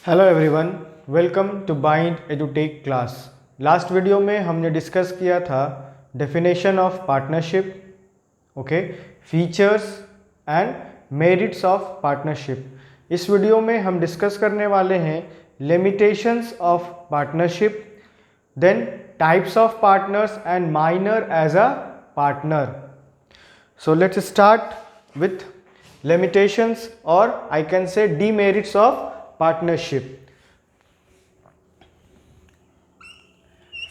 Hello everyone, welcome to Bind Edutech class. Last video में हमने discuss किया था definition of partnership, okay, features and merits of partnership. इस video में हम डिस्कस करने वाले हैं limitations of partnership, then types of partners and minor as a partner. So let's start with limitations, or I can say demerits of partnership.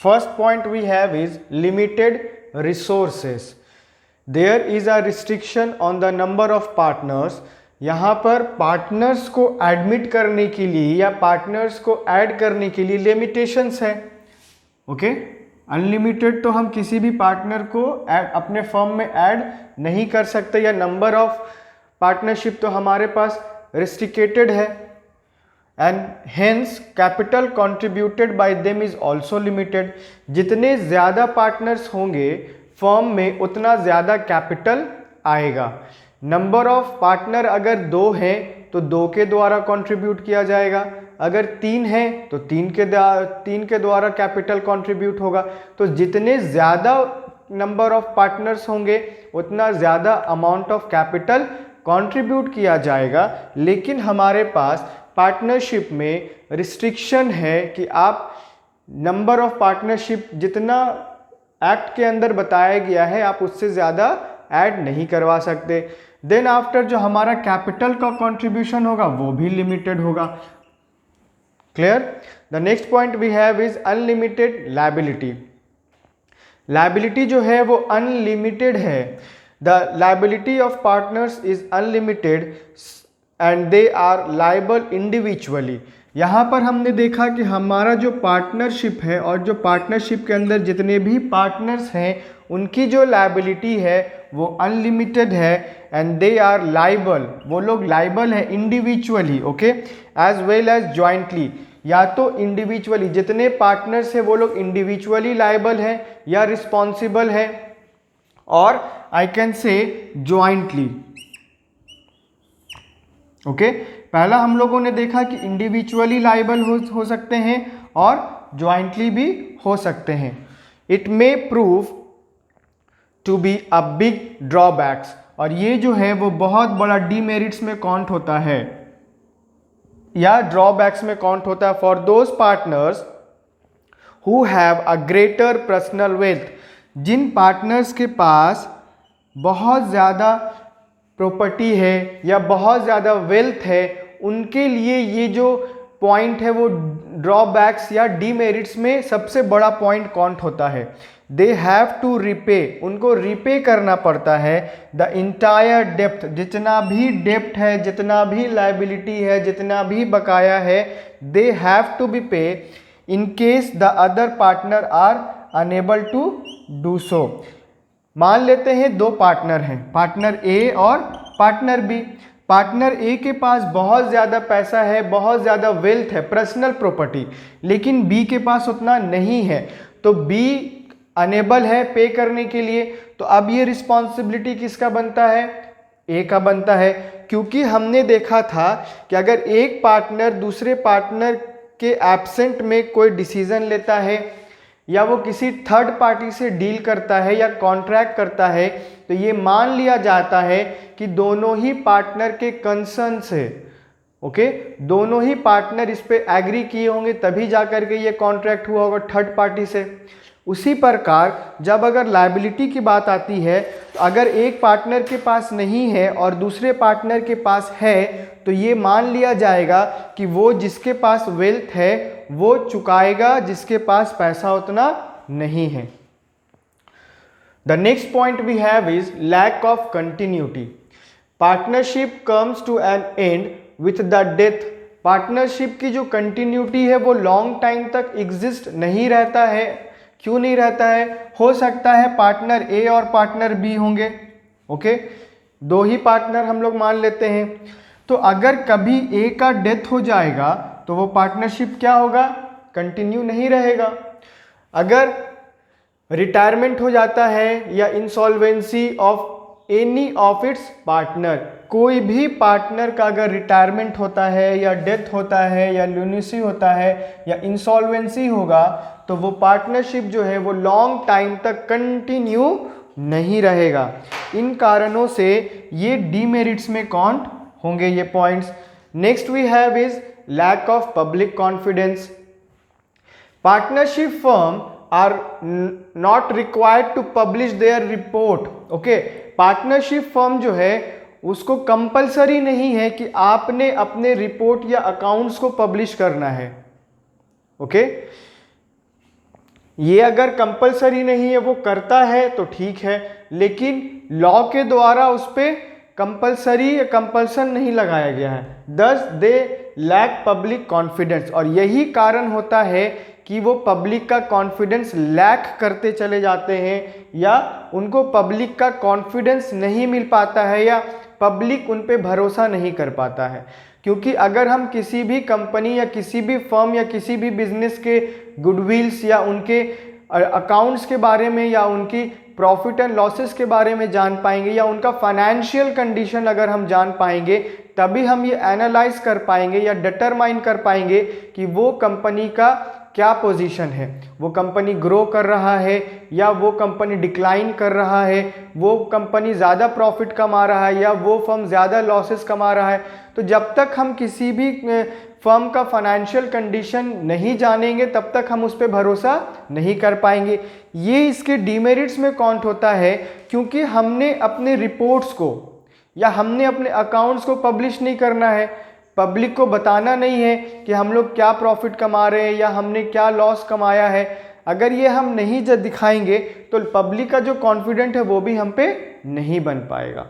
First point we have is limited resources. There is a restriction on the number of partners. यहाँ पर partners को admit करने के लिए या partners को add करने के लिए लिमिटेशंस है। ओके, अनलिमिटेड तो हम किसी भी पार्टनर को अपने फर्म में ऐड नहीं कर सकते, या नंबर ऑफ पार्टनरशिप तो हमारे पास रिस्ट्रिक्टेड है, and hence capital contributed bye them is also limited. जितने ज़्यादा पार्टनर्स होंगे फर्म में उतना ज़्यादा कैपिटल आएगा। नंबर ऑफ पार्टनर अगर 2 हैं तो 2 के द्वारा कंट्रीब्यूट किया जाएगा, अगर 3 हैं तो 3 के द्वारा कैपिटल कंट्रीब्यूट होगा। तो जितने ज़्यादा नंबर ऑफ पार्टनर्स होंगे उतना ज़्यादा अमाउंट ऑफ कैपिटल कंट्रीब्यूट किया जाएगा। लेकिन हमारे पास पार्टनरशिप में रिस्ट्रिक्शन है कि आप नंबर ऑफ पार्टनरशिप जितना एक्ट के अंदर बताया गया है आप उससे ज़्यादा ऐड नहीं करवा सकते। देन आफ्टर जो हमारा कैपिटल का कंट्रीब्यूशन होगा वो भी लिमिटेड होगा। Clear? The next point we have is unlimited liability. Liability जो है वो अनलिमिटेड है। The liability of partners is unlimited and they are liable individually. यहाँ पर हमने देखा कि हमारा जो पार्टनरशिप है और जो पार्टनरशिप के अंदर जितने भी पार्टनर्स हैं उनकी जो लायबिलिटी है वो अनलिमिटेड है, एंड दे आर लाइबल, वो लोग लाइबल है individually, okay, as well as jointly. या तो इंडिविजुअली जितने पार्टनर्स हैं वो लोग इंडिविजुअली लाइबल हैं या रिस्पॉन्सिबल है, और I can say jointly. Okay, पहला हम लोगों ने देखा कि इंडिविजुअली लाइबल हो सकते हैं और ज्वाइंटली भी हो सकते हैं। It may prove to be a big drawbacks, और ये जो है वो बहुत बड़ा डीमेरिट्स में काउंट होता है या ड्रॉबैक्स में काउंट होता है for those partners who have a greater personal wealth. जिन पार्टनर्स के पास बहुत ज़्यादा प्रॉपर्टी है या बहुत ज़्यादा वेल्थ है, उनके लिए ये जो पॉइंट है वो ड्रॉबैक्स या डीमेरिट्स में सबसे बड़ा पॉइंट काउंट होता है। दे हैव टू रिपे, उनको रिपे करना पड़ता है द इंटायर डेप्थ, जितना भी डेप्थ है, जितना भी लायबिलिटी है, जितना भी बकाया है, they have to be pay in case the other partner are unable to do so. मान लेते हैं 2 पार्टनर हैं, पार्टनर ए और पार्टनर बी। पार्टनर ए के पास बहुत ज़्यादा पैसा है, बहुत ज़्यादा वेल्थ है, पर्सनल प्रॉपर्टी, लेकिन बी के पास उतना नहीं है, तो बी अनेबल है पे करने के लिए। तो अब ये रिस्पॉन्सिबिलिटी किसका बनता है? ए का बनता है, क्योंकि हमने देखा था कि अगर एक पार्टनर दूसरे पार्टनर के एब्सेंट में कोई डिसीजन लेता है या वो किसी थर्ड पार्टी से डील करता है या कॉन्ट्रैक्ट करता है, तो ये मान लिया जाता है कि दोनों ही पार्टनर के कंसर्न से, ओके, दोनों ही पार्टनर इस पे एग्री किए होंगे तभी जाकर के ये कॉन्ट्रैक्ट हुआ होगा थर्ड पार्टी से। उसी प्रकार जब अगर लायबिलिटी की बात आती है, तो अगर एक पार्टनर के पास नहीं है और दूसरे पार्टनर के पास है, तो ये मान लिया जाएगा कि वो जिसके पास वेल्थ है वो चुकाएगा, जिसके पास पैसा उतना नहीं है। The next point we have is lack of continuity. Partnership comes to an end with the death. Partnership की जो कंटिन्यूटी है वो लॉन्ग टाइम तक एग्जिस्ट नहीं रहता है। क्यों नहीं रहता है? हो सकता है पार्टनर ए और पार्टनर बी होंगे, ओके, 2 ही पार्टनर हम लोग मान लेते हैं। तो अगर कभी ए का डेथ हो जाएगा तो वो पार्टनरशिप क्या होगा? कंटिन्यू नहीं रहेगा। अगर रिटायरमेंट हो जाता है या insolvency of any of its partner, कोई भी पार्टनर का अगर रिटायरमेंट होता है या डेथ होता है या लुनेसी होता है या इंसॉल्वेंसी होगा तो वो पार्टनरशिप जो है वो लॉन्ग टाइम तक कंटिन्यू नहीं रहेगा। इन कारणों से ये डीमेरिट्स में काउंट होंगे ये points. Next we have is lack of public confidence. Partnership firm are not required to publish their report. Okay, partnership firm जो है उसको कंपलसरी नहीं है कि आपने अपने रिपोर्ट या अकाउंट्स को पब्लिश करना है। ओके, ये अगर कंपलसरी नहीं है, वो करता है तो ठीक है, लेकिन लॉ के द्वारा उस पर कंपलसरी या कंपल्सन नहीं लगाया गया है। दस दे लैक पब्लिक कॉन्फिडेंस, और यही कारण होता है कि वो पब्लिक का कॉन्फिडेंस लैक करते चले जाते हैं या उनको पब्लिक का कॉन्फिडेंस नहीं मिल पाता है या पब्लिक उन पे भरोसा नहीं कर पाता है। क्योंकि अगर हम किसी भी कंपनी या किसी भी फर्म या किसी भी बिजनेस के गुडविल्स या उनके अकाउंट्स के बारे में या उनकी प्रॉफिट एंड लॉसेस के बारे में जान पाएंगे या उनका फाइनेंशियल कंडीशन अगर हम जान पाएंगे, तभी हम ये एनालाइज कर पाएंगे या डिटरमाइन कर पाएंगे कि वो कंपनी का क्या पोजीशन है, वो कंपनी ग्रो कर रहा है या वो कंपनी डिक्लाइन कर रहा है, वो कंपनी ज़्यादा प्रॉफिट कमा रहा है या वो फर्म ज़्यादा लॉसेस कमा रहा है। तो जब तक हम किसी भी फर्म का फाइनेंशियल कंडीशन नहीं जानेंगे तब तक हम उस पर भरोसा नहीं कर पाएंगे। ये इसके डीमेरिट्स में काउंट होता है, क्योंकि हमने अपने रिपोर्ट्स को या हमने अपने अकाउंट्स को पब्लिश नहीं करना है, पब्लिक को बताना नहीं है कि हम लोग क्या प्रॉफिट कमा रहे हैं या हमने क्या लॉस कमाया है। अगर ये हम नहीं जब दिखाएंगे तो पब्लिक का जो कॉन्फिडेंट है वो भी हम पे नहीं बन पाएगा।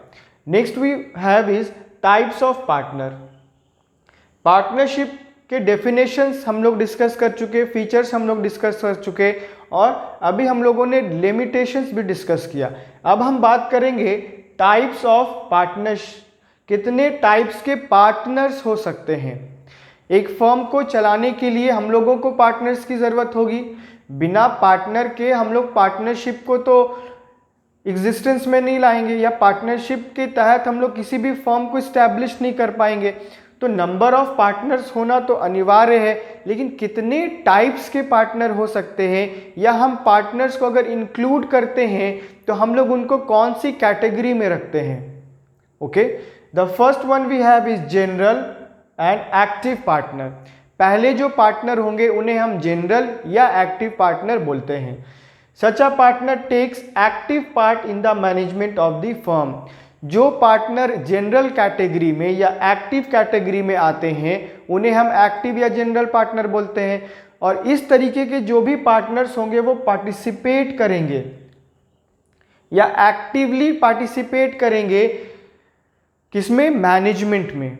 Next we have is types of partner. Partnership के डेफिनेशंस हम लोग डिस्कस कर चुके, फीचर्स हम लोग डिस्कस कर चुके और अभी हम लोगों ने लिमिटेशंस भी डिस्कस किया। अब हम बात करेंगे टाइप्स ऑफ पार्टनर्स। कितने टाइप्स के पार्टनर्स हो सकते हैं। एक फर्म को चलाने के लिए हम लोगों को पार्टनर्स की ज़रूरत होगी। बिना पार्टनर के हम लोग पार्टनरशिप को तो एग्जिस्टेंस में नहीं लाएंगे या पार्टनरशिप के तहत हम लोग किसी भी फर्म को इस्टेब्लिश नहीं कर पाएंगे। तो नंबर ऑफ पार्टनर्स होना तो अनिवार्य है, लेकिन कितने टाइप्स के पार्टनर हो सकते हैं या हम पार्टनर्स को अगर इंक्लूड करते हैं तो हम लोग उनको कौन सी कैटेगरी में रखते हैं। Okay, the first one we have is general and active partner. पहले जो पार्टनर होंगे उन्हें हम जनरल या एक्टिव पार्टनर बोलते हैं। Such a partner takes active part in the management of the firm. जो पार्टनर जनरल कैटेगरी में या एक्टिव कैटेगरी में आते हैं उन्हें हम एक्टिव या जनरल पार्टनर बोलते हैं। और इस तरीके के जो भी पार्टनर्स होंगे वो पार्टिसिपेट करेंगे या एक्टिवली पार्टिसिपेट करेंगे किसमें, मैनेजमेंट में,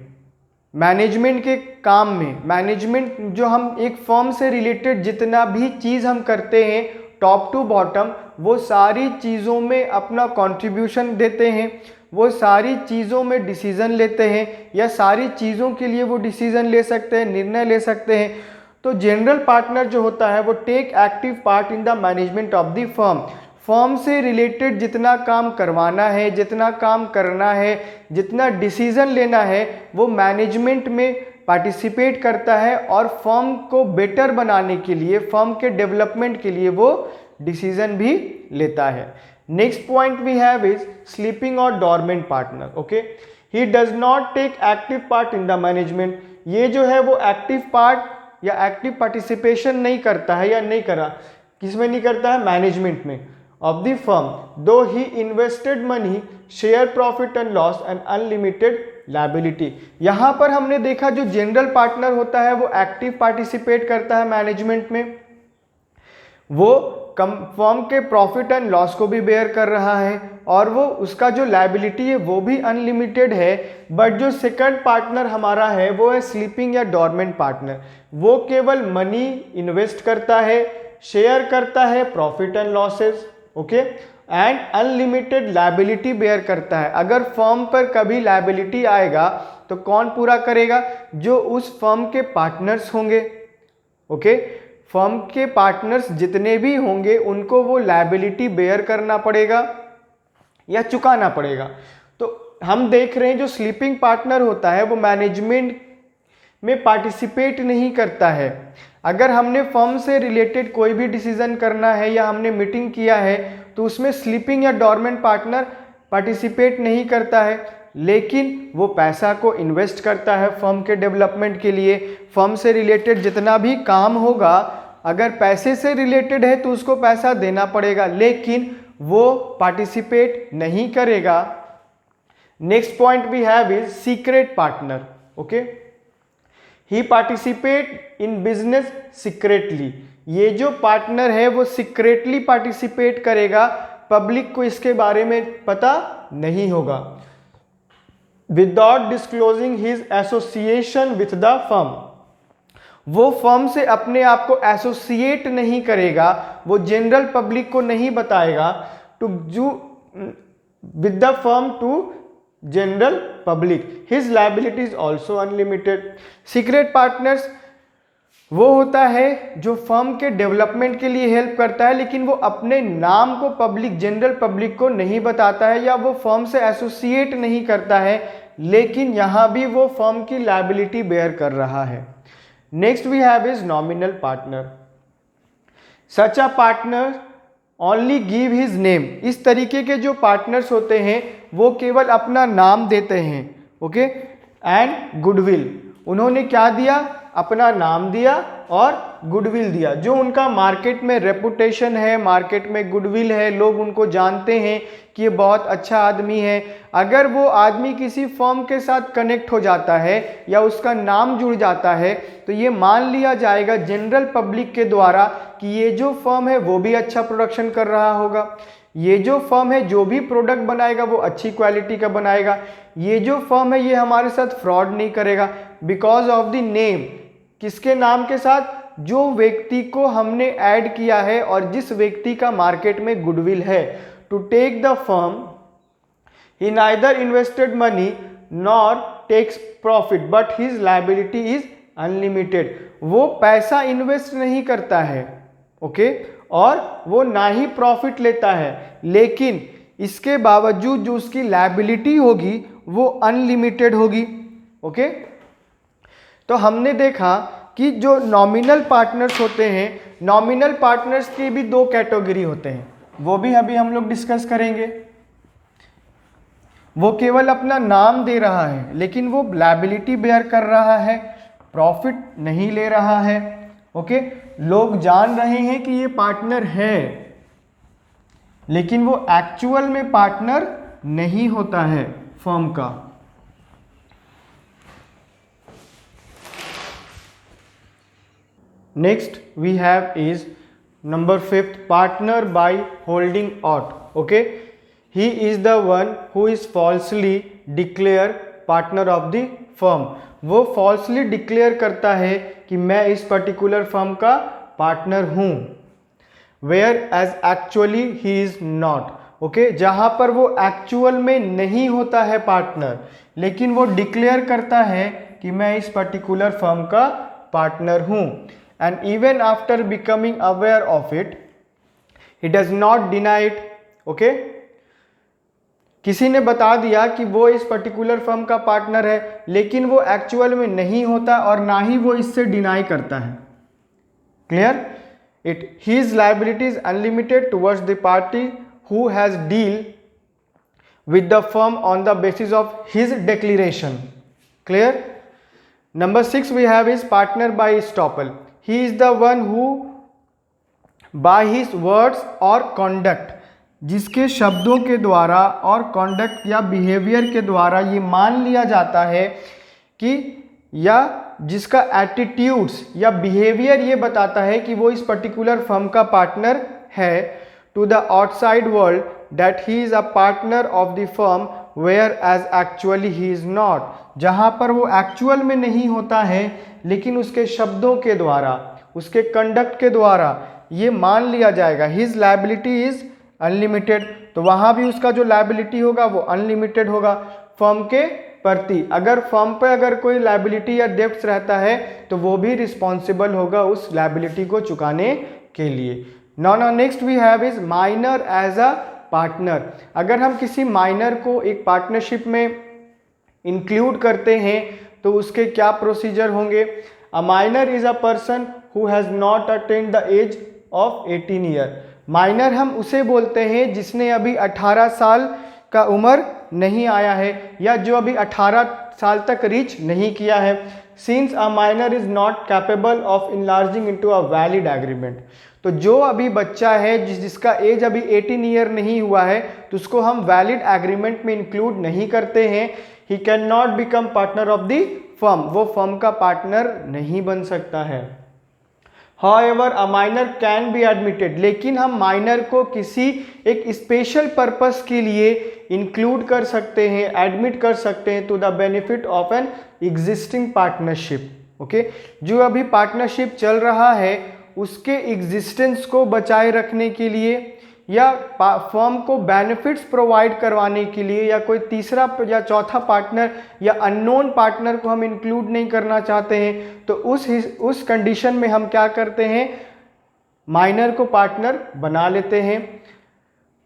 मैनेजमेंट के काम में। मैनेजमेंट जो हम एक फर्म से रिलेटेड जितना भी चीज़ हम करते हैं टॉप टू बॉटम, वो सारी चीज़ों में अपना कंट्रीब्यूशन देते हैं, वो सारी चीज़ों में डिसीज़न लेते हैं या सारी चीज़ों के लिए वो डिसीज़न ले सकते हैं, निर्णय ले सकते हैं। तो जनरल पार्टनर जो होता है वो take active part in the management of the firm. Firm से रिलेटेड जितना काम करवाना है, जितना काम करना है, जितना डिसीज़न लेना है वो मैनेजमेंट में पार्टिसिपेट करता है और फर्म को बेटर बनाने के लिए, फर्म के डेवलपमेंट के लिए वो डिसीज़न भी लेता है। Next point we have is sleeping और dormant partner. Okay, he does not take active part in the management. ये जो है वो एक्टिव पार्ट या एक्टिव पार्टिसिपेशन नहीं करता है या नहीं करा, किसमें नहीं करता है, मैनेजमेंट में of the firm, though he invested money, share profit and loss and unlimited liability। यहाँ पर हमने देखा जो जनरल पार्टनर होता है वो एक्टिव पार्टिसिपेट करता है मैनेजमेंट में, वो फर्म के प्रॉफिट एंड लॉस को भी बेयर कर रहा है और वो उसका जो लायबिलिटी है वो भी अनलिमिटेड है। बट जो सेकंड पार्टनर हमारा है वो है स्लीपिंग या डॉर्मेंट पार्टनर। वो केवल मनी इन्वेस्ट करता है, शेयर करता है profit and losses, okay, and unlimited liability bear करता है। अगर फर्म पर कभी लायबिलिटी आएगा तो कौन पूरा करेगा, जो उस फर्म के पार्टनर्स होंगे। ओके, फर्म के पार्टनर्स जितने भी होंगे उनको वो लायबिलिटी बेयर करना पड़ेगा या चुकाना पड़ेगा। तो हम देख रहे हैं जो स्लीपिंग पार्टनर होता है वो मैनेजमेंट में पार्टिसिपेट नहीं करता है। अगर हमने फर्म से रिलेटेड कोई भी डिसीजन करना है या हमने मीटिंग किया है तो उसमें स्लीपिंग या डॉर्मेंट पार्टनर पार्टिसिपेट नहीं करता है, लेकिन वो पैसा को इन्वेस्ट करता है फर्म के डेवलपमेंट के लिए। फर्म से रिलेटेड जितना भी काम होगा अगर पैसे से रिलेटेड है तो उसको पैसा देना पड़ेगा, लेकिन वो पार्टिसिपेट नहीं करेगा। Next point we have is secret partner. Okay, he participate in business secretly. ये जो पार्टनर है वो सीक्रेटली पार्टिसिपेट करेगा, पब्लिक को इसके बारे में पता नहीं होगा। Without disclosing his association with the firm, वो फर्म से अपने आप को एसोसिएट नहीं करेगा, वो जनरल पब्लिक को नहीं बताएगा to do with the firm to general public. His liability is also unlimited. Secret partners वो होता है जो फर्म के डेवलपमेंट के लिए हेल्प करता है, लेकिन वो अपने नाम को पब्लिक जनरल पब्लिक को नहीं बताता है या वो फर्म से एसोसिएट नहीं करता है, लेकिन यहाँ भी वो फर्म की लायबिलिटी बेयर कर रहा है। Next we have is nominal partner. Such a partner only give his name. इस तरीके के जो पार्टनर्स होते हैं वो केवल अपना नाम देते हैं। ओके, एंड गुडविल, उन्होंने क्या दिया, अपना नाम दिया और गुडविल दिया। जो उनका मार्केट में रेपुटेशन है, मार्केट में गुडविल है, लोग उनको जानते हैं कि ये बहुत अच्छा आदमी है। अगर वो आदमी किसी फर्म के साथ कनेक्ट हो जाता है या उसका नाम जुड़ जाता है तो ये मान लिया जाएगा जनरल पब्लिक के द्वारा कि ये जो फर्म है वो भी अच्छा प्रोडक्शन कर रहा होगा, ये जो फर्म है जो भी प्रोडक्ट बनाएगा वो अच्छी क्वालिटी का बनाएगा, ये जो फर्म है ये हमारे साथ फ्रॉड नहीं करेगा। बिकॉज ऑफ द नेम, किसके नाम के साथ, जो व्यक्ति को हमने ऐड किया है और जिस व्यक्ति का मार्केट में गुडविल है। To take the firm he neither invested money nor takes profit but his liability is unlimited. वो पैसा इन्वेस्ट नहीं करता है, ओके, और वो ना ही प्रॉफिट लेता है, लेकिन इसके बावजूद जो उसकी लायबिलिटी होगी वो अनलिमिटेड होगी। ओके, तो हमने देखा कि जो नॉमिनल पार्टनर्स होते हैं, नॉमिनल पार्टनर्स की भी दो कैटेगरी होते हैं, वो भी अभी हम लोग डिस्कस करेंगे। वो केवल अपना नाम दे रहा है लेकिन वो लायबिलिटी बेयर कर रहा है, प्रॉफिट नहीं ले रहा है। ओके, लोग जान रहे हैं कि ये पार्टनर है लेकिन वो एक्चुअल में पार्टनर नहीं होता है फर्म का। Next we have is number 5, partner by holding out. Okay, he is the one who is falsely declare partner of the firm. वो फॉल्सली डिक्लेयर करता है कि मैं इस पर्टिकुलर फर्म का पार्टनर हूं, where as actually he is not. Okay, जहां पर वो एक्चुअल में नहीं होता है पार्टनर, लेकिन वो डिक्लेयर करता है कि मैं इस पर्टिकुलर फर्म का पार्टनर हूं। And even after becoming aware of it he does not deny it. Okay, किसी ने बता दिया कि वो इस पर्टिकुलर फर्म का पार्टनर है लेकिन वो एक्चुअल में नहीं होता और ना ही वो इससे डिनाई करता है। Clear it, his liability is unlimited towards the party who has deal with the firm on the basis of his declaration. Clear? Number 6 we have is partner by estoppel. He is the one who by his words or conduct, जिसके शब्दों के द्वारा और conduct या behavior के द्वारा ये मान लिया जाता है कि या जिसका attitudes या behavior ये बताता है कि वो इस particular firm का partner है, to the outside world that he is a partner of the firm whereas actually he is not. जहाँ पर वो एक्चुअल में नहीं होता है लेकिन उसके शब्दों के द्वारा, उसके कंडक्ट के द्वारा ये मान लिया जाएगा his liability is unlimited। तो वहाँ भी उसका जो लायबिलिटी होगा वो अनलिमिटेड होगा फर्म के प्रति। अगर फर्म पे अगर कोई लायबिलिटी या डेब्ट्स रहता है तो वो भी रिस्पॉन्सिबल होगा उस लायबिलिटी को चुकाने के लिए। Now next we have is minor as a partner. अगर हम किसी माइनर को एक पार्टनरशिप में इंक्लूड करते हैं तो उसके क्या प्रोसीजर होंगे? A minor is a person who has not attend the age of 18 year. Minor हम उसे बोलते हैं जिसने अभी 18 साल का उम्र नहीं आया है या जो अभी 18 साल तक रीच नहीं किया है। Since a minor is not capable of enlarging into a valid agreement, तो जो अभी बच्चा है जिसका एज अभी 18 ईयर नहीं हुआ है तो उसको हम वैलिड एग्रीमेंट में इंक्लूड नहीं करते हैं। He can not become partner of the firm, वो फर्म का पार्टनर नहीं बन सकता है। However, a minor can be admitted, लेकिन हम माइनर को किसी एक स्पेशल पर्पस के लिए इंक्लूड कर सकते हैं, एडमिट कर सकते हैं to the benefit of an existing partnership. Okay, जो अभी पार्टनरशिप चल रहा है उसके एग्जिस्टेंस को बचाए रखने के लिए या फर्म को बेनिफिट्स प्रोवाइड करवाने के लिए, या कोई तीसरा या चौथा पार्टनर या अननोन पार्टनर को हम इंक्लूड नहीं करना चाहते हैं, तो उस कंडीशन में हम क्या करते हैं, माइनर को पार्टनर बना लेते हैं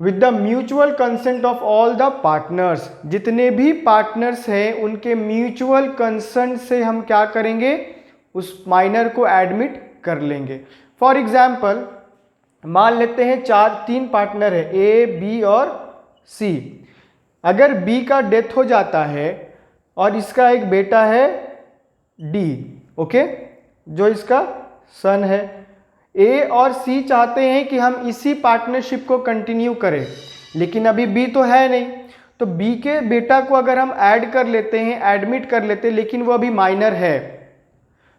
with the mutual consent of all the partners. जितने भी पार्टनर्स हैं उनके म्यूचुअल कंसेंट से हम क्या करेंगे, उस माइनर को एडमिट कर लेंगे। फॉर एग्जाम्पल मान लेते हैं तीन पार्टनर है ए, बी और सी। अगर बी का डेथ हो जाता है और इसका एक बेटा है डी, ओके, जो इसका सन है, ए और सी चाहते हैं कि हम इसी पार्टनरशिप को कंटिन्यू करें, लेकिन अभी बी तो है नहीं, तो बी के बेटा को अगर हम ऐड कर लेते हैं, एडमिट कर लेते हैं, लेकिन वो अभी माइनर है,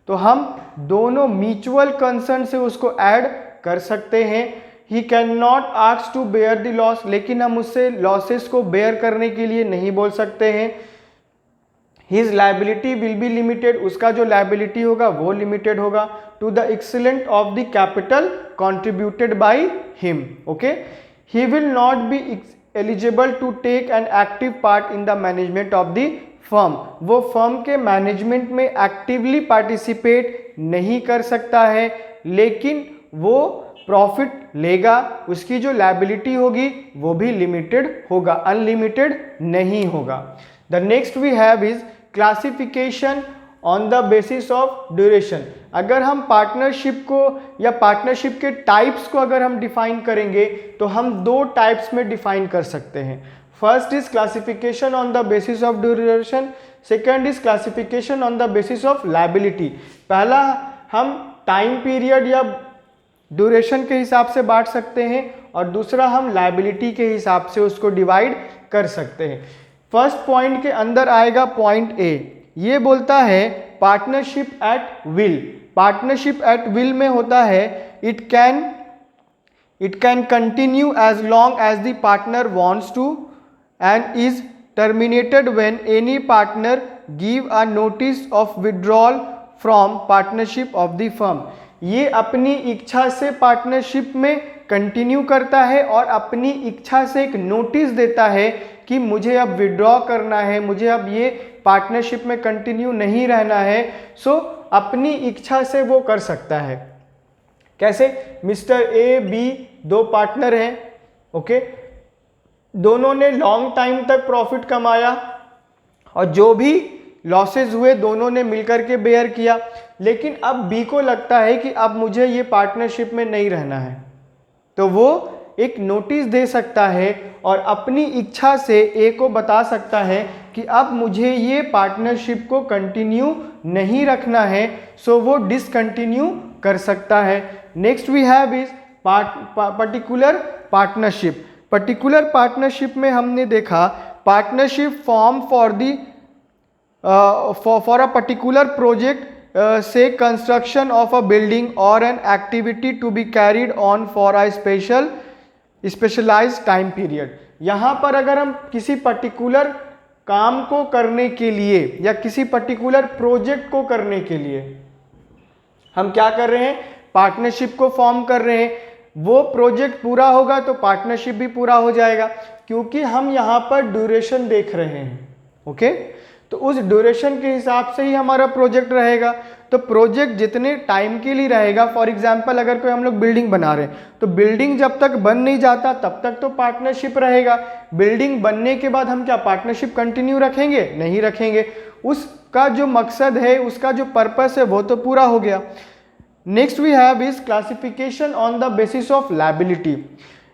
तो हम दोनों म्यूचुअल कंसर्न से उसको ऐड कर सकते हैं। He can not ask to bear the loss, लेकिन हम उससे लॉसेस को बेयर करने के लिए नहीं बोल सकते हैं। His liability will be limited, उसका जो लाइबिलिटी होगा वो लिमिटेड होगा to the excellent of the capital contributed by him. Okay, he will not be eligible to take an active part in the management of the firm, वो firm के management में actively participate नहीं कर सकता है, लेकिन वो प्रॉफिट लेगा, उसकी जो लायबिलिटी होगी वो भी लिमिटेड होगा, अनलिमिटेड नहीं होगा। The next we have is classification on the basis of duration. अगर हम पार्टनरशिप को या पार्टनरशिप के टाइप्स को अगर हम डिफाइन करेंगे तो हम दो टाइप्स में डिफाइन कर सकते हैं। First is classification on the basis of duration, second is classification on the basis of liability. पहला हम टाइम पीरियड या ड्यूरेशन के हिसाब से बांट सकते हैं और दूसरा हम लायबिलिटी के हिसाब से उसको डिवाइड कर सकते हैं। फर्स्ट पॉइंट के अंदर आएगा पॉइंट ए, ये बोलता है partnership at will. Partnership at will में होता है it can continue as long as the partner wants to and is terminated when any partner give a notice of withdrawal from partnership of the firm. ये अपनी इच्छा से partnership में continue करता है और अपनी इच्छा से एक नोटिस देता है कि मुझे अब विड्रॉ करना है, मुझे अब ये पार्टनरशिप में कंटिन्यू नहीं रहना है। सो अपनी इच्छा से वो कर सकता है। कैसे? मिस्टर ए बी दो पार्टनर हैं, ओके, दोनों ने लॉन्ग टाइम तक प्रॉफिट कमाया और जो भी लॉसेज हुए दोनों ने मिलकर के बेयर किया, लेकिन अब बी को लगता है कि अब मुझे ये पार्टनरशिप में नहीं रहना है, तो वो एक नोटिस दे सकता है और अपनी इच्छा से ए को बता सकता है कि अब मुझे ये पार्टनरशिप को कंटिन्यू नहीं रखना है, सो वो डिसकंटिन्यू कर सकता है। Next we have is particular partnership. Particular partnership में हमने देखा partnership form for the for a particular project, say construction of a building or an activity to be carried on for a specialized time period। यहाँ पर अगर हम किसी particular काम को करने के लिए या किसी पर्टिकुलर प्रोजेक्ट को करने के लिए हम क्या कर रहे हैं, पार्टनरशिप को फॉर्म कर रहे हैं। वो प्रोजेक्ट पूरा होगा तो पार्टनरशिप भी पूरा हो जाएगा, क्योंकि हम यहाँ पर ड्यूरेशन देख रहे हैं। ओके, तो उस ड्यूरेशन के हिसाब से ही हमारा प्रोजेक्ट रहेगा। तो प्रोजेक्ट जितने टाइम के लिए रहेगा, फॉर एग्जांपल अगर कोई हम लोग बिल्डिंग बना रहे हैं तो बिल्डिंग जब तक बन नहीं जाता तब तक तो पार्टनरशिप रहेगा। बिल्डिंग बनने के बाद हम क्या पार्टनरशिप कंटिन्यू रखेंगे? नहीं रखेंगे। उसका जो मकसद है, उसका जो पर्पस है वो तो पूरा हो गया। Next we have is classification on the basis of liability.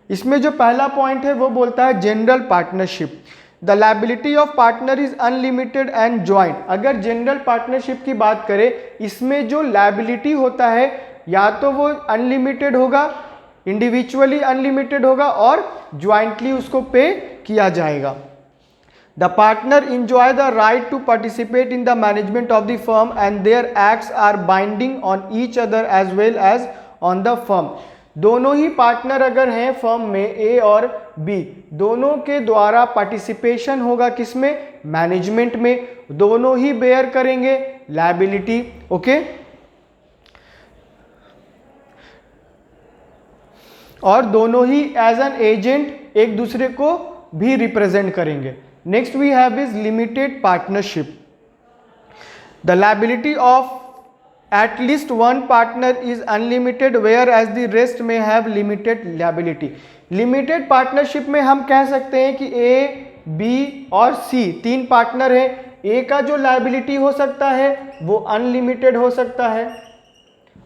इसमें जो पहला पॉइंट है वो बोलता है general partnership. The liability of partner is unlimited and joint. अगर जनरल पार्टनरशिप की बात करें, इसमें जो लायबिलिटी होता है या तो वो अनलिमिटेड होगा, इंडिविजुअली अनलिमिटेड होगा, और ज्वाइंटली उसको पे किया जाएगा। The partner enjoy the right to participate in the management of the firm and their acts are binding on each other as well as on the firm। दोनों ही partner अगर हैं firm में, ए और बी, दोनों के द्वारा पार्टिसिपेशन होगा किसमें? मैनेजमेंट में। दोनों ही बेयर करेंगे लायबिलिटी। ओके, और दोनों ही एज एन एजेंट एक दूसरे को भी रिप्रेजेंट करेंगे। Next we have is limited partnership. The liability of at least one partner is unlimited whereas the rest may have limited liability। Limited partnership में हम कह सकते हैं कि A, B और C तीन पार्टनर हैं। A का जो liability हो सकता है वो अनलिमिटेड हो सकता है,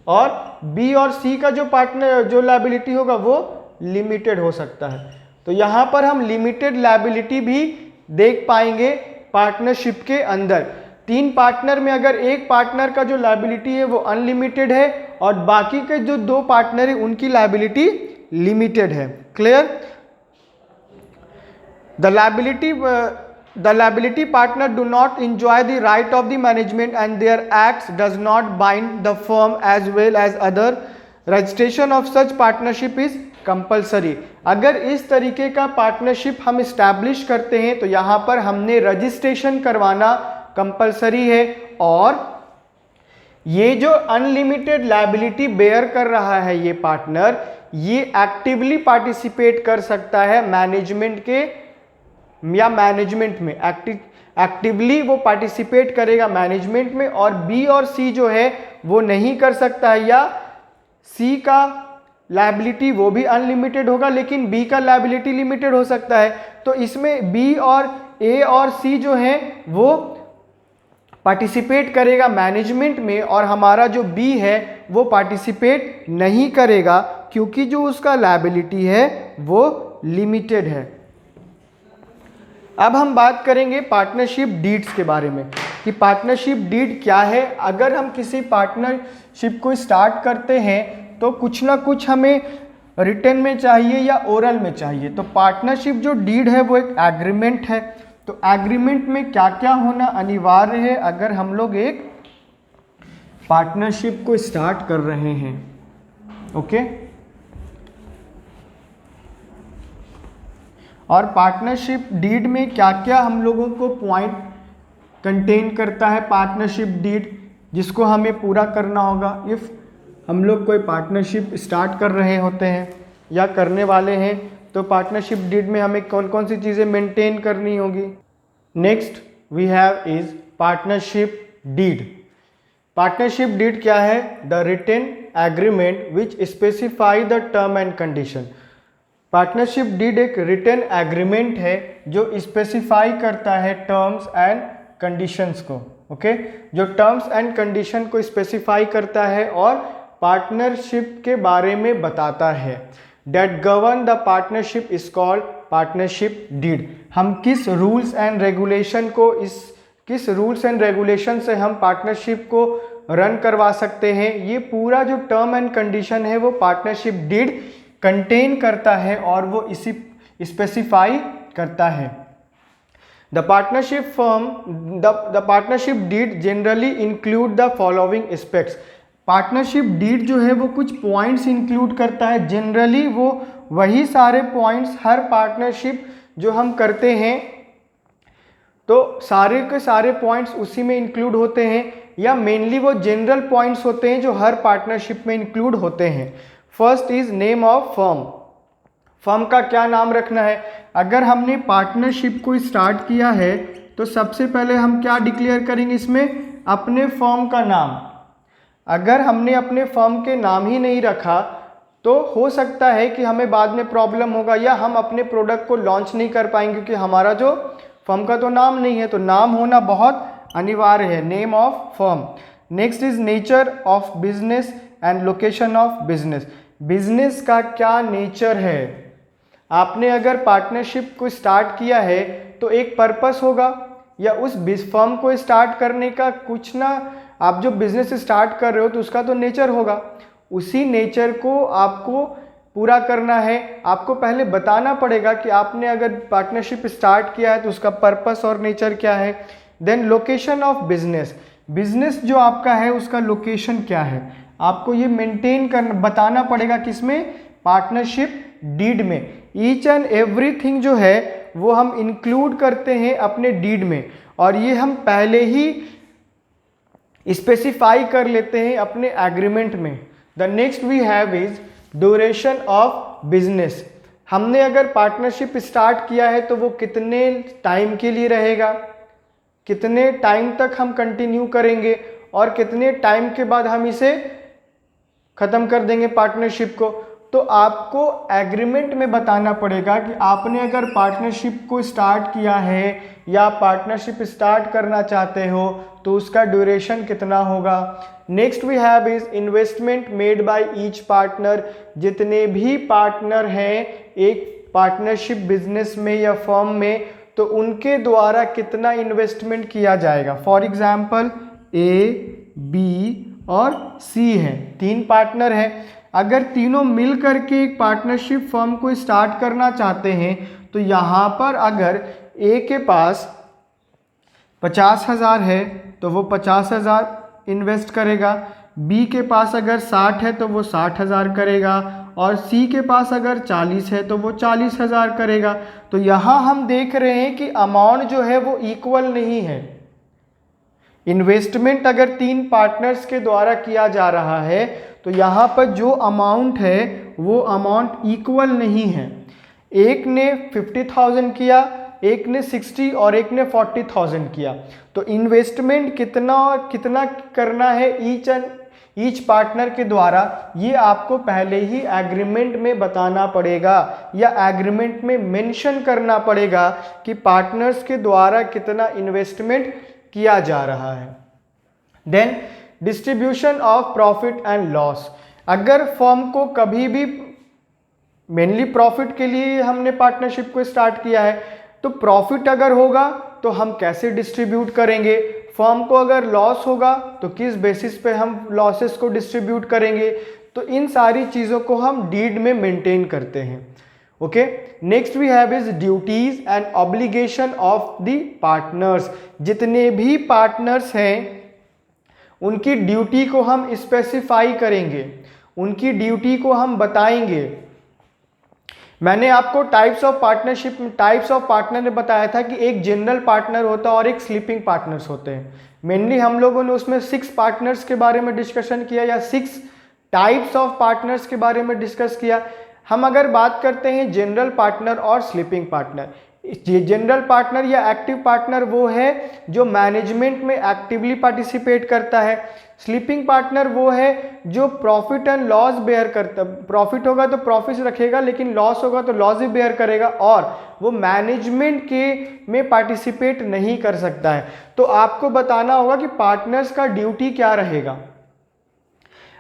और B और C का जो पार्टनर जो liability होगा वो लिमिटेड हो सकता है। तो यहाँ पर हम लिमिटेड liability भी देख पाएंगे पार्टनरशिप के अंदर। तीन पार्टनर में अगर एक पार्टनर का जो लायबिलिटी है वो अनलिमिटेड है और बाकी के जो दो पार्टनर है उनकी लायबिलिटी लिमिटेड है। Clear? The liability partner do not enjoy the right of the management and their acts does not bind the firm as well as other. Registration of such partnership is compulsory. अगर इस तरीके का partnership हम establish करते हैं तो यहाँ पर हमने रजिस्ट्रेशन करवाना कंपलसरी है, और ये जो अनलिमिटेड लायबिलिटी बेयर कर रहा है ये पार्टनर, ये एक्टिवली पार्टिसिपेट कर सकता है मैनेजमेंट के या मैनेजमेंट में। एक्टिवली वो पार्टिसिपेट करेगा मैनेजमेंट में, और बी और सी जो है वो नहीं कर सकता है, या सी का लायबिलिटी वो भी अनलिमिटेड होगा लेकिन बी का लायबिलिटी लिमिटेड हो सकता है। तो इसमें बी और ए और सी जो है वो पार्टिसिपेट करेगा मैनेजमेंट में, और हमारा जो बी है वो पार्टिसिपेट नहीं करेगा क्योंकि जो उसका लायबिलिटी है वो लिमिटेड है। अब हम बात करेंगे पार्टनरशिप डीड्स के बारे में कि पार्टनरशिप डीड क्या है। अगर हम किसी पार्टनरशिप को स्टार्ट करते हैं तो कुछ ना कुछ हमें रिटन में चाहिए या ओरल में चाहिए। तो पार्टनरशिप जो डीड है वो एक एग्रीमेंट है। तो एग्रीमेंट में क्या क्या होना अनिवार्य है अगर हम लोग एक पार्टनरशिप को स्टार्ट कर रहे हैं? ओके, और पार्टनरशिप डीड में क्या क्या हम लोगों को पॉइंट कंटेन करता है पार्टनरशिप डीड, जिसको हमें पूरा करना होगा इफ़ हम लोग कोई पार्टनरशिप स्टार्ट कर रहे होते हैं या करने वाले हैं। तो पार्टनरशिप डीड में हमें कौन कौन सी चीज़ें मेंटेन करनी होगी? Next we have is partnership deed. Partnership deed क्या है? The written agreement which specify the term and condition. Partnership deed एक रिटन एग्रीमेंट है जो स्पेसिफाई करता है टर्म्स एंड कंडीशंस को। ओके, जो टर्म्स एंड कंडीशन को स्पेसिफाई करता है और पार्टनरशिप के बारे में बताता है। That govern the partnership is called partnership deed. हम किस रूल्स एंड रेगुलेशन को किस रूल्स एंड रेगुलेशन से हम पार्टनरशिप को रन करवा सकते हैं, ये पूरा जो टर्म एंड कंडीशन है वो पार्टनरशिप डीड कंटेन करता है और वो इसी स्पेसिफाई करता है। The partnership deed generally include the following aspects. Partnership deed जो है वो कुछ पॉइंट्स इंक्लूड करता है। जनरली वो वही सारे पॉइंट्स हर पार्टनरशिप जो हम करते हैं तो सारे के सारे पॉइंट्स उसी में इंक्लूड होते हैं, या मेनली वो जनरल पॉइंट्स होते हैं जो हर पार्टनरशिप में इंक्लूड होते हैं। First is name of firm. Firm का क्या नाम रखना है? अगर हमने पार्टनरशिप को स्टार्ट किया है तो सबसे पहले हम क्या डिक्लेयर करेंगे इसमें, अपने फर्म का नाम। अगर हमने अपने फर्म के नाम ही नहीं रखा तो हो सकता है कि हमें बाद में प्रॉब्लम होगा, या हम अपने प्रोडक्ट को लॉन्च नहीं कर पाएंगे क्योंकि हमारा जो फर्म का तो नाम नहीं है। तो नाम होना बहुत अनिवार्य है, name of firm. Next is nature of business and location of business. Business का क्या नेचर है। आपने अगर पार्टनरशिप को स्टार्ट किया है तो एक पर्पस होगा, या उस फर्म को स्टार्ट करने का कुछ ना, आप जो बिजनेस स्टार्ट कर रहे हो तो उसका तो नेचर होगा। उसी नेचर को आपको पूरा करना है। आपको पहले बताना पड़ेगा कि आपने अगर पार्टनरशिप स्टार्ट किया है तो उसका पर्पस और नेचर क्या है। Then location of business, business जो आपका है उसका लोकेशन क्या है, आपको ये मेंटेन करना बताना पड़ेगा किसमें, पार्टनरशिप डीड में। ईच एंड एवरीथिंग जो है वो हम इंक्लूड करते हैं अपने डीड में, और ये हम पहले ही स्पेसिफाई कर लेते हैं अपने एग्रीमेंट में। The next we have is duration of business. हमने अगर पार्टनरशिप स्टार्ट किया है तो वो कितने टाइम के लिए रहेगा, कितने टाइम तक हम कंटिन्यू करेंगे, और कितने टाइम के बाद हम इसे खत्म कर देंगे पार्टनरशिप को। तो आपको एग्रीमेंट में बताना पड़ेगा कि आपने अगर पार्टनरशिप को स्टार्ट किया है या पार्टनरशिप स्टार्ट करना चाहते हो तो उसका ड्यूरेशन कितना होगा। Next we have is investment made by each partner. जितने भी पार्टनर हैं एक पार्टनरशिप बिजनेस में या फर्म में, तो उनके द्वारा कितना इन्वेस्टमेंट किया जाएगा। फॉर एग्जाम्पल ए, बी और सी हैं, 3 पार्टनर हैं। अगर तीनों मिल करके एक पार्टनरशिप फर्म को स्टार्ट करना चाहते हैं तो यहाँ पर अगर ए के पास 50,000 है तो वो 50,000 इन्वेस्ट करेगा, बी के पास अगर 60 है तो वो 60,000 करेगा, और सी के पास अगर 40 है तो वो 40,000 करेगा। तो यहाँ हम देख रहे हैं कि अमाउंट जो है वो इक्वल नहीं है। इन्वेस्टमेंट अगर 3 पार्टनर्स के द्वारा किया जा रहा है तो यहाँ पर जो अमाउंट है वो अमाउंट इक्वल नहीं है। एक ने 50,000 किया, एक ने 60 और एक ने 40,000 किया। तो इन्वेस्टमेंट कितना करना है ईच पार्टनर के द्वारा, ये आपको पहले ही एग्रीमेंट में बताना पड़ेगा, या एग्रीमेंट में मेंशन करना पड़ेगा कि पार्टनर्स के द्वारा कितना इन्वेस्टमेंट किया जा रहा है। Then distribution of profit and loss. अगर फर्म को कभी भी मेनली प्रॉफिट के लिए हमने पार्टनरशिप को स्टार्ट किया है, तो प्रॉफिट अगर होगा तो हम कैसे डिस्ट्रीब्यूट करेंगे, फर्म को अगर लॉस होगा तो किस बेसिस पे हम लॉसेस को डिस्ट्रीब्यूट करेंगे। तो इन सारी चीज़ों को हम डीड में मेंटेन करते हैं। Okay, next we have is duties and obligation of the partners. जितने भी पार्टनर्स हैं उनकी ड्यूटी को हम स्पेसिफाई करेंगे, उनकी ड्यूटी को हम बताएंगे। मैंने आपको टाइप्स ऑफ पार्टनर ने बताया था कि एक जनरल पार्टनर होता है और एक स्लीपिंग पार्टनर्स होते हैं। मेनली हम लोगों ने उसमें 6 पार्टनर्स के बारे में डिस्कशन किया, या 6 टाइप्स ऑफ पार्टनर्स के बारे में डिस्कस किया। हम अगर बात करते हैं जनरल पार्टनर और स्लीपिंग पार्टनर, जनरल पार्टनर या एक्टिव पार्टनर वो है जो मैनेजमेंट में एक्टिवली पार्टिसिपेट करता है। स्लीपिंग पार्टनर वो है जो प्रॉफिट एंड लॉस बेयर करता, प्रॉफिट होगा तो प्रॉफिट रखेगा, लेकिन लॉस होगा तो लॉस भी बेयर करेगा, और वो मैनेजमेंट के में पार्टिसिपेट नहीं कर सकता है। तो आपको बताना होगा कि पार्टनर्स का ड्यूटी क्या रहेगा।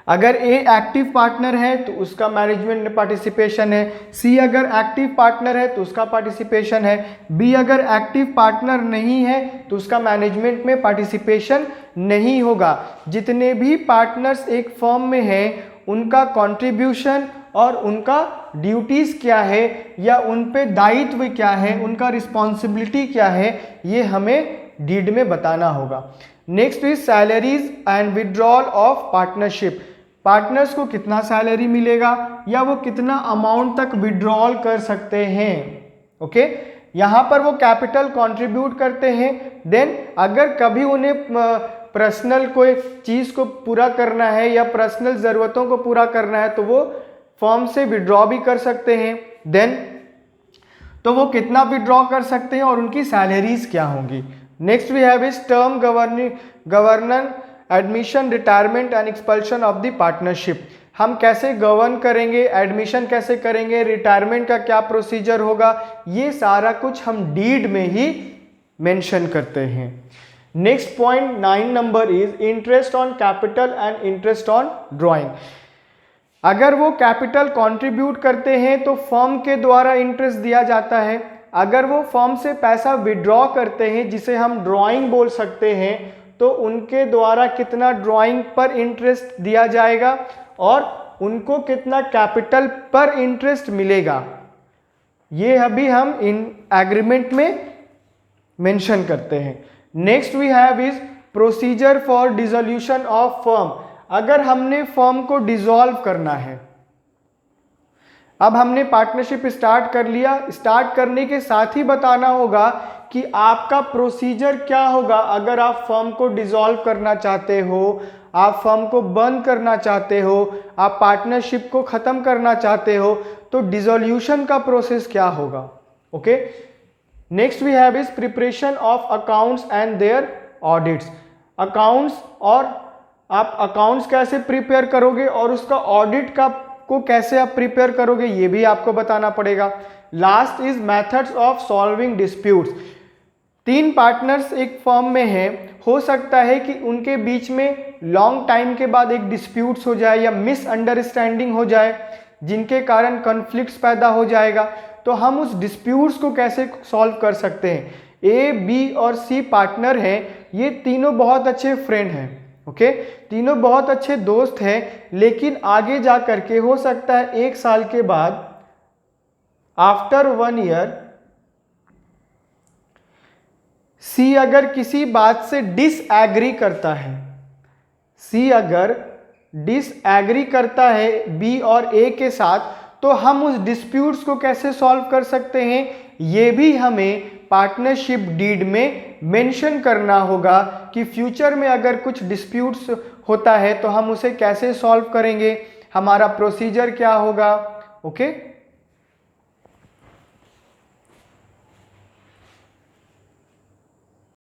अगर ए एक्टिव पार्टनर है तो उसका मैनेजमेंट में पार्टिसिपेशन है, सी अगर एक्टिव पार्टनर है तो उसका पार्टिसिपेशन है, बी अगर एक्टिव पार्टनर नहीं है तो उसका मैनेजमेंट में पार्टिसिपेशन नहीं होगा। जितने भी पार्टनर्स एक फर्म में हैं उनका कंट्रीब्यूशन और उनका ड्यूटीज़ क्या है, या उन पे दायित्व क्या है, उनका रिस्पॉन्सिबिलिटी क्या है, ये हमें डीड में बताना होगा। Next is salaries and withdrawal of partnership. Partners को कितना सैलरी मिलेगा या वो कितना अमाउंट तक विड्रॉल कर सकते हैं। ओके, यहाँ पर वो कैपिटल कंट्रीब्यूट करते हैं। देन अगर कभी उन्हें पर्सनल कोई चीज़ को पूरा करना है या पर्सनल ज़रूरतों को पूरा करना है तो वो फर्म से विड्रॉ भी कर सकते हैं। देन तो वो कितना विड्रॉ कर सकते हैं और उनकी सैलरीज क्या होंगी। Next we have is term governance admission, retirement and expulsion of the partnership. हम कैसे गवर्न करेंगे, एडमिशन कैसे करेंगे, रिटायरमेंट का क्या प्रोसीजर होगा, ये सारा कुछ हम डीड में ही मेंशन करते हैं। Next point 9 number is interest on capital and interest on drawing. अगर वो कैपिटल कंट्रीब्यूट करते हैं तो फर्म के द्वारा इंटरेस्ट दिया जाता है। अगर वो फर्म से पैसा विड्रॉ करते हैं, जिसे हम ड्राइंग बोल सकते हैं, तो उनके द्वारा कितना ड्राइंग पर इंटरेस्ट दिया जाएगा और उनको कितना कैपिटल पर इंटरेस्ट मिलेगा, ये अभी हम इन एग्रीमेंट में मेंशन करते हैं। Next we have is procedure for dissolution of firm. अगर हमने फर्म को डिसॉल्व करना है, अब हमने पार्टनरशिप स्टार्ट कर लिया, स्टार्ट करने के साथ ही बताना होगा कि आपका प्रोसीजर क्या होगा। अगर आप फर्म को डिसॉल्व करना चाहते हो, आप फर्म को बंद करना चाहते हो, आप पार्टनरशिप को खत्म करना चाहते हो, तो डिसोल्यूशन का प्रोसेस क्या होगा। Okay, next we have is preparation of accounts and their audits. Accounts, और आप अकाउंट्स कैसे प्रिपेयर करोगे और उसका ऑडिट का को कैसे आप प्रिपेयर करोगे, ये भी आपको बताना पड़ेगा। Last is methods of solving disputes. 3 partners एक फर्म में हैं, हो सकता है कि उनके बीच में लॉन्ग टाइम के बाद एक डिस्प्यूट्स हो जाए या मिसअंडरस्टैंडिंग हो जाए, जिनके कारण कॉन्फ्लिक्ट्स पैदा हो जाएगा। तो हम उस डिस्प्यूट्स को कैसे सॉल्व कर सकते हैं। ए, बी और सी पार्टनर हैं, ये तीनों बहुत अच्छे फ्रेंड हैं। ओके, तीनों बहुत अच्छे दोस्त हैं, लेकिन आगे जा करके हो सकता है 1 साल के बाद, आफ्टर 1 ईयर, सी अगर किसी बात से डिसएग्री करता है, सी अगर डिसएग्री करता है बी और ए के साथ, तो हम उस डिस्प्यूट्स को कैसे सॉल्व कर सकते हैं, ये भी हमें पार्टनरशिप डीड में मेंशन करना होगा कि फ्यूचर में अगर कुछ डिस्प्यूट्स होता है तो हम उसे कैसे सॉल्व करेंगे, हमारा प्रोसीजर क्या होगा। ओके।